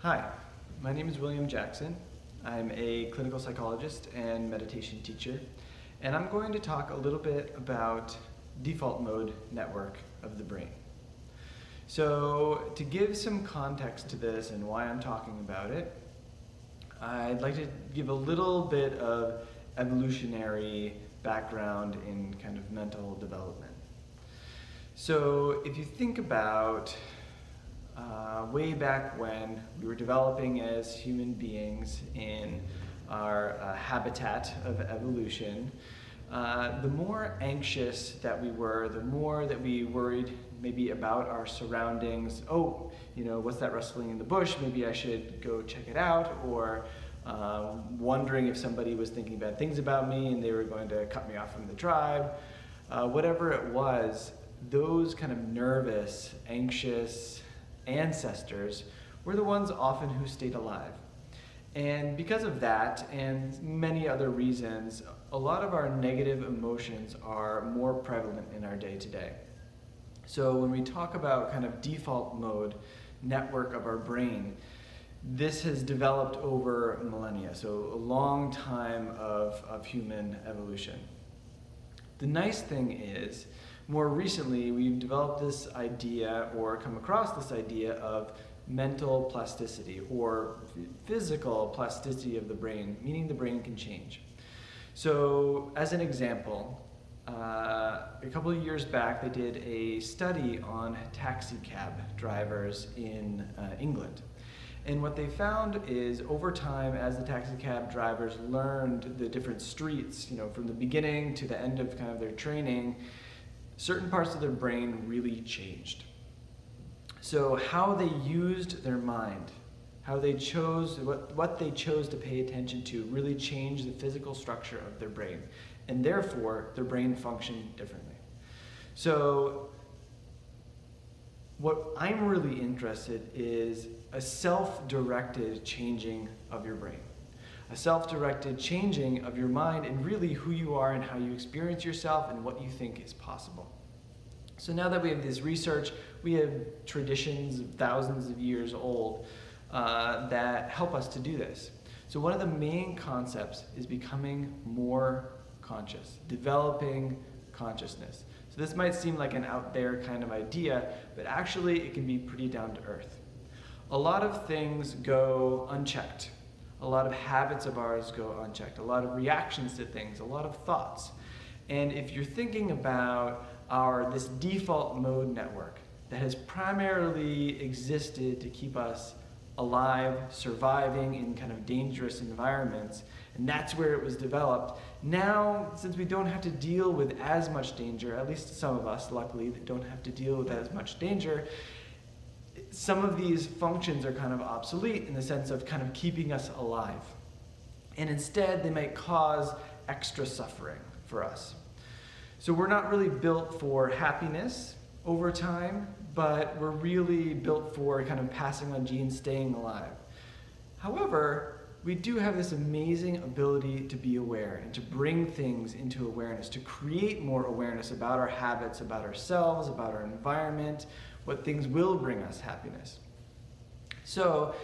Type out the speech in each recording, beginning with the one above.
Hi, my name is William Jackson. I'm a clinical psychologist and meditation teacher, and I'm going to talk a little bit about default mode network of the brain. So to give some context to this and why I'm talking about it, I'd like to give a little bit of evolutionary background in kind of mental development. So if you think about way back when we were developing as human beings in our habitat of evolution, the more anxious that we were, the more that we worried maybe about our surroundings. Oh, what's that rustling in the bush? Maybe I should go check it out. Or wondering if somebody was thinking bad things about me and they were going to cut me off from the tribe. Whatever it was, those kind of nervous, anxious ancestors were the ones often who stayed alive. And because of that and many other reasons, a lot of our negative emotions are more prevalent in our day-to-day. So when we talk about kind of default mode network of our brain, this has developed over millennia, so a long time of human evolution. The nice thing is, more recently, we've developed this idea or come across this idea of mental plasticity or physical plasticity of the brain, meaning the brain can change. So as an example, a couple of years back, they did a study on taxi cab drivers in England. And what they found is over time, as the taxi cab drivers learned the different streets, from the beginning to the end of kind of their training, certain parts of their brain really changed. So how they used their mind, how they chose, what they chose to pay attention to really changed the physical structure of their brain, and therefore their brain functioned differently. So what I'm really interested is a self-directed changing of your brain. A self-directed changing of your mind and really who you are and how you experience yourself and what you think is possible. So now that we have this research, we have traditions of thousands of years old that help us to do this. So one of the main concepts is becoming more conscious, developing consciousness. So this might seem like an out there kind of idea, but actually it can be pretty down to earth. A lot of things go unchecked. A lot of habits of ours go unchecked, a lot of reactions to things, a lot of thoughts. And if you're thinking about this default mode network that has primarily existed to keep us alive, surviving in kind of dangerous environments, and that's where it was developed. Now, since we don't have to deal with as much danger, at least some of us, luckily, that don't have to deal with as much danger, some of these functions are kind of obsolete in the sense of kind of keeping us alive. And instead, they might cause extra suffering for us. So we're not really built for happiness over time, but we're really built for kind of passing on genes, staying alive. However, we do have this amazing ability to be aware and to bring things into awareness, to create more awareness about our habits, about ourselves, about our environment, what things will bring us happiness. So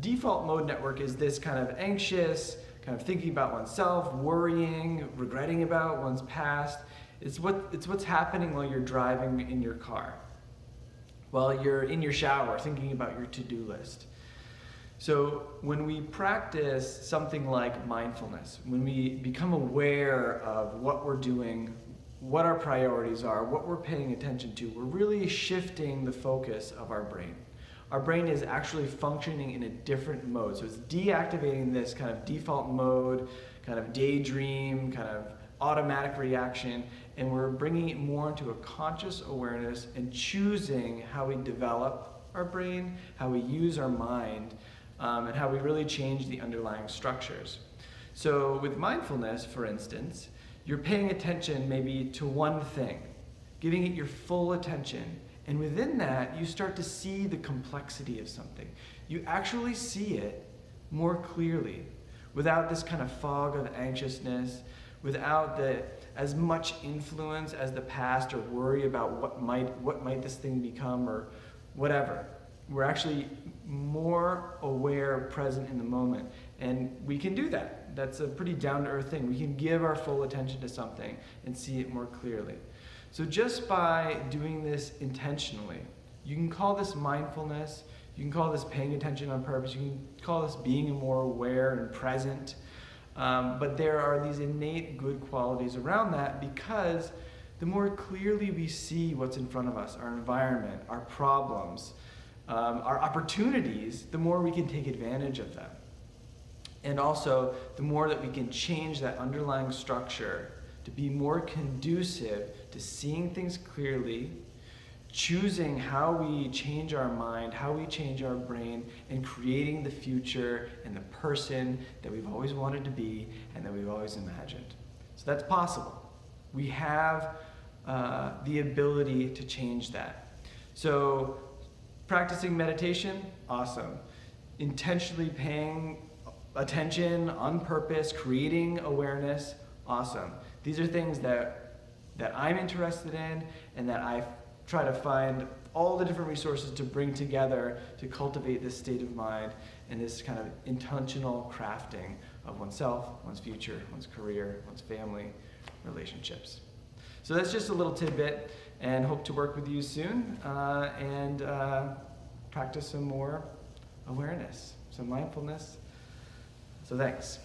default mode network is this kind of anxious, kind of thinking about oneself, worrying, regretting about one's past. It's what's happening while you're driving in your car, while you're in your shower thinking about your to-do list. So when we practice something like mindfulness, when we become aware of what we're doing, what our priorities are, what we're paying attention to, we're really shifting the focus of our brain. Our brain is actually functioning in a different mode. So it's deactivating this kind of default mode, kind of daydream, kind of automatic reaction, and we're bringing it more into a conscious awareness and choosing how we develop our brain, how we use our mind, and how we really change the underlying structures. So with mindfulness, for instance, you're paying attention maybe to one thing, giving it your full attention, and within that, you start to see the complexity of something. You actually see it more clearly, without this kind of fog of anxiousness, without as much influence as the past or worry about what might this thing become or whatever. we're actually more aware, present in the moment. And we can do that. That's a pretty down-to-earth thing. We can give our full attention to something and see it more clearly. So just by doing this intentionally, you can call this mindfulness, you can call this paying attention on purpose, you can call this being more aware and present. But there are these innate good qualities around that, because the more clearly we see what's in front of us, our environment, our problems, our opportunities, the more we can take advantage of them. And also, the more that we can change that underlying structure to be more conducive to seeing things clearly, choosing how we change our mind, how we change our brain, and creating the future and the person that we've always wanted to be and that we've always imagined. So that's possible. We have the ability to change that. So practicing meditation, awesome. Intentionally paying attention on purpose, creating awareness, awesome. These are things that I'm interested in, and that I try to find all the different resources to bring together to cultivate this state of mind and this kind of intentional crafting of oneself, one's future, one's career, one's family, relationships. So that's just a little tidbit, and hope to work with you soon and practice some more awareness, some mindfulness. So thanks.